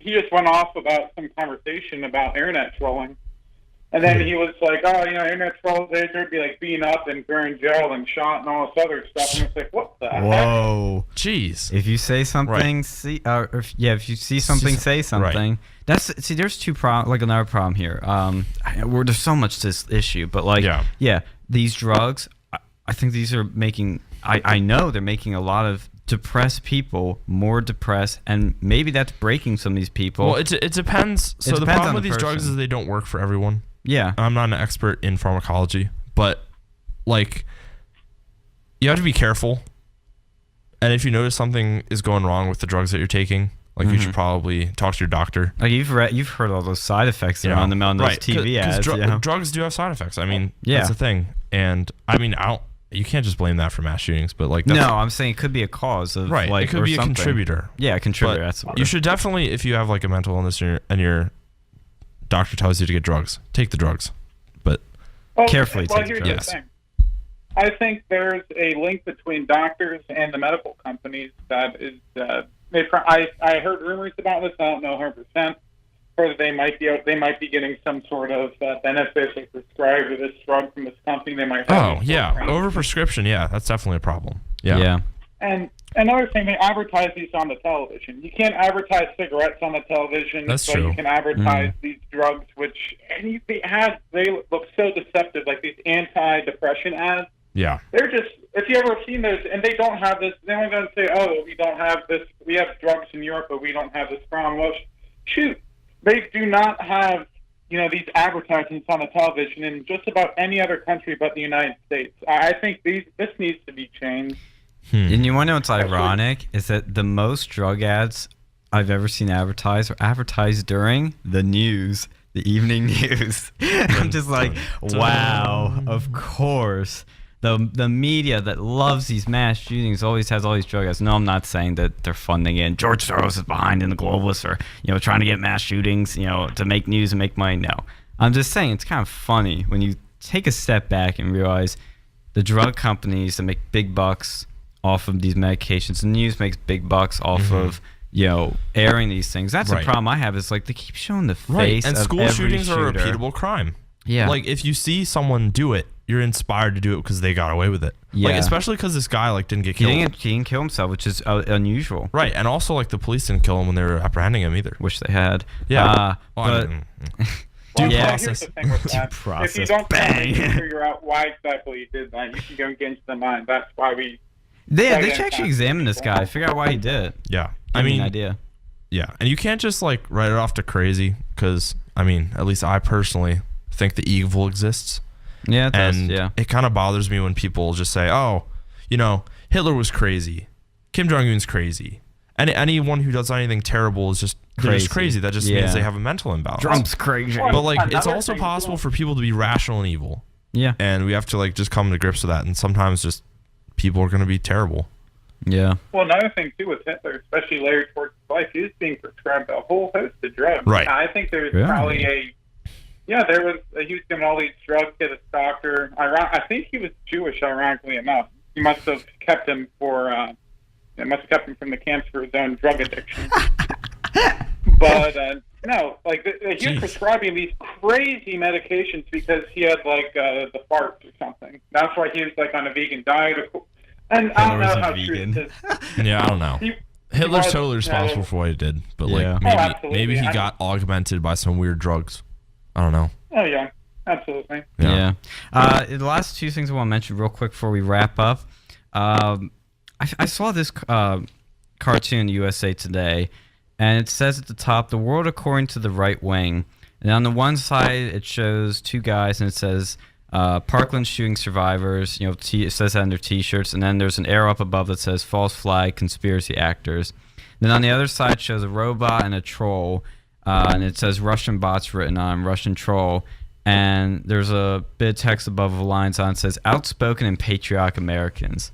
just went off about some conversation about internet trolling. And then he was like, oh, internet trolls, they'd be beaten up and thrown in jail and shot and all this other stuff. And it's like, what the heck? Whoa. Jeez. If you say something, if you see something, say something. Right. There's another problem here. There's so much to this issue, but these drugs, I think these are making, I know they're making a lot of depressed people more depressed, and maybe that's breaking some of these people. Well, it depends. So the problem with these drugs is they don't work for everyone. Yeah. I'm not an expert in pharmacology, but you have to be careful. And if you notice something is going wrong with the drugs that you're taking, you should probably talk to your doctor. You've heard all those side effects that are on those TV ads. Drugs do have side effects. I mean, that's the thing. And I mean, you can't just blame that for mass shootings, but no, I'm saying it could be a cause of it could be a contributor. Yeah, a contributor. That's you should definitely, if you have a mental illness and your doctor tells you to get drugs, take the drugs, but carefully take the drugs. Here's the thing. I think there's a link between doctors and the medical companies that is. I heard rumors about this. I don't know 100%, further they might be getting some sort of benefit or prescribed this drug from this company. They might have overprescription. Yeah, that's definitely a problem. Yeah. And another thing, they advertise these on the television. You can't advertise cigarettes on the television, but you can advertise these drugs, they look so deceptive, like these anti-depression ads. Yeah. They're just, if you ever seen those, and they don't have this, they're only going to say, oh, we don't have this, we have drugs in Europe, but we don't have this problem. Well, shoot, they do not have, these advertisements on the television in just about any other country but the United States. I think this needs to be changed. And you want to know what's ironic is that the most drug ads I've ever seen advertised are advertised during the news, the evening news. I'm just like, wow, of course. The media that loves these mass shootings always has all these drug ads. No, I'm not saying that they're funding it. George Soros is behind and the globalists are, trying to get mass shootings, to make news and make money. No, I'm just saying it's kind of funny when you take a step back and realize the drug companies that make big bucks off of these medications, the news makes big bucks off of airing these things. That's the problem I have, is like they keep showing the face and of school every shootings are a repeatable crime. Yeah, like if you see someone do it, you're inspired to do it because they got away with it. Yeah, especially because this guy didn't get killed. He didn't kill himself, which is unusual. Right, and also the police didn't kill him when they were apprehending him either. Wish they had. Yeah, Here's the thing with that. If you don't figure out why exactly he did that, you can go get into the mind. That's why they should actually examine this guy, figure out why he did it. Yeah, I mean, an idea. Yeah, and you can't just write it off to crazy, because at least I personally think the evil exists. Yeah, it does. And it kind of bothers me when people just say, "Oh, Hitler was crazy, Kim Jong-un's crazy," and anyone who does anything terrible is just crazy. That just means they have a mental imbalance. Trump's crazy. But it's also possible for people to be rational and evil. Yeah, and we have to just come to grips with that. And sometimes just people are going to be terrible. Yeah. Well, another thing too with Hitler, especially later towards his life, he was being prescribed a whole host of drugs. Right. I think there was probably he was given all these drugs to this doctor. I think he was Jewish, ironically enough. He must have kept him from the camps for his own drug addiction. But no, he was prescribing these crazy medications because he had the farts or something. That's why he was on a vegan diet. And I don't know how true it is. Yeah, I don't know. Hitler's totally responsible for what he did, but maybe he got augmented by some weird drugs. I don't know. Oh yeah, absolutely. Yeah. The last two things I want to mention real quick before we wrap up. I saw this cartoon in USA Today, and it says at the top, "The world according to the right wing." And on the one side, it shows two guys, and it says Parkland shooting survivors. It says that on their T-shirts, and then there's an arrow up above that says false flag conspiracy actors. Then on the other side shows a robot and a troll, and it says Russian bots written on Russian troll. And there's a bit of text above the lines on it says outspoken and patriotic Americans.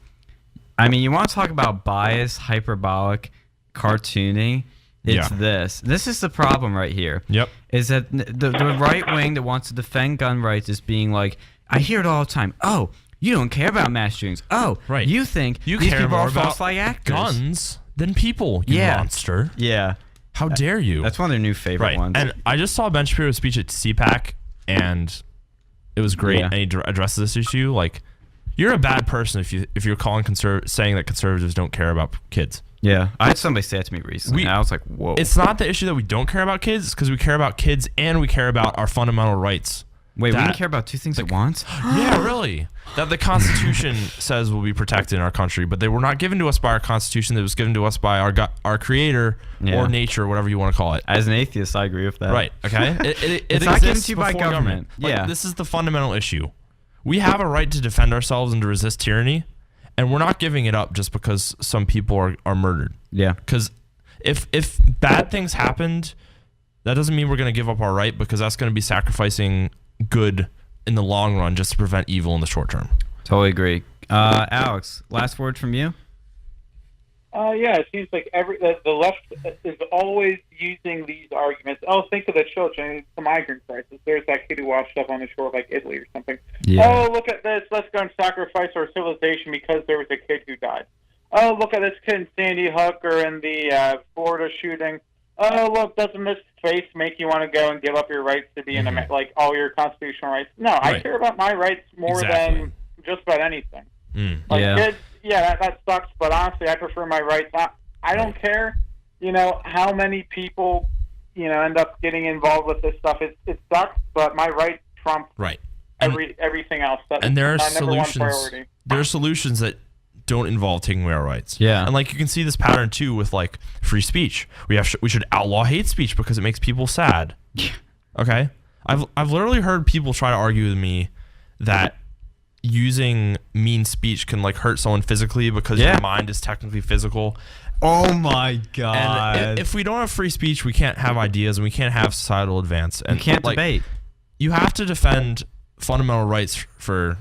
I mean, you want to talk about bias, hyperbolic, cartooning? It's this. This is the problem right here. Yep. Is that the right wing that wants to defend gun rights is being like, I hear it all the time. Oh, you don't care about mass shootings. Oh, right. You think you these care people more are false about flag actors. Guns than people, you monster. Yeah. How dare you? That's one of their new favorite ones. And I just saw Ben Shapiro's speech at CPAC, and it was great. Yeah. And he addresses this issue. You're a bad person if you're saying that conservatives don't care about kids. Yeah, I had somebody say that to me recently, and I was like, whoa. It's not the issue that we don't care about kids, it's because we care about kids and we care about our fundamental rights. Wait, we can care about two things at once? Yeah, really. That the Constitution says will be protected in our country, but they were not given to us by our Constitution. It was given to us by our Creator or nature, whatever you want to call it. As an atheist, I agree with that. Right, okay? It's not given to you by government. Yeah. This is the fundamental issue. We have a right to defend ourselves and to resist tyranny, and we're not giving it up just because some people are murdered. Yeah. Because if bad things happened, that doesn't mean we're going to give up our right, because that's going to be sacrificing good in the long run just to prevent evil in the short term. Totally agree. Alex, last word from you? Yeah, it seems like the left is always using these arguments. Oh, think of the children, the migrant crisis. There's that kid who washed up on the shore of Italy or something. Yeah. Oh, look at this. Let's go and sacrifice our civilization because there was a kid who died. Oh, look at this kid in Sandy Hook or in the Florida shooting. oh, look, doesn't this face make you want to go and give up your rights to be in like all your constitutional rights? No, I care about my rights more than just about anything. Like kids, that sucks, but honestly, I prefer my rights. I don't care, how many people, end up getting involved with this stuff. It sucks, but my rights trump everything else. And there are solutions. There are solutions that don't involve taking away our rights. Yeah. And like you can see this pattern too with like free speech. We should outlaw hate speech because it makes people sad. Okay? I've literally heard people try to argue with me that using mean speech can like hurt someone physically because your mind is technically physical. Oh my god. And if we don't have free speech, we can't have ideas and we can't have societal advance. And you can't debate. You have to defend fundamental rights for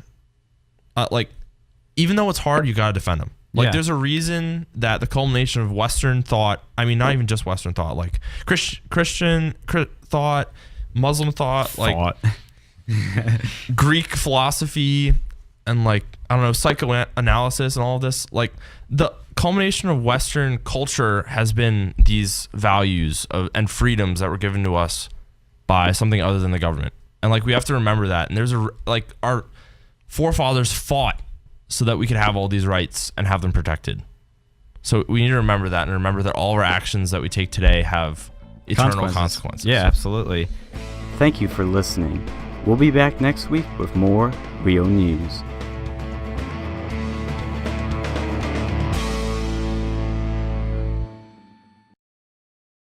even though it's hard, you got to defend them. There's a reason that the culmination of Western thought, I mean, not even just Western thought, like Christian thought, Muslim thought, Greek philosophy, and psychoanalysis and all of this, the culmination of Western culture has been these values and freedoms that were given to us by something other than the government. And we have to remember that. And there's our forefathers fought so that we could have all these rights and have them protected. So we need to remember that and remember that all of our actions that we take today have eternal consequences. Yeah, absolutely. Thank you for listening. We'll be back next week with more Real News.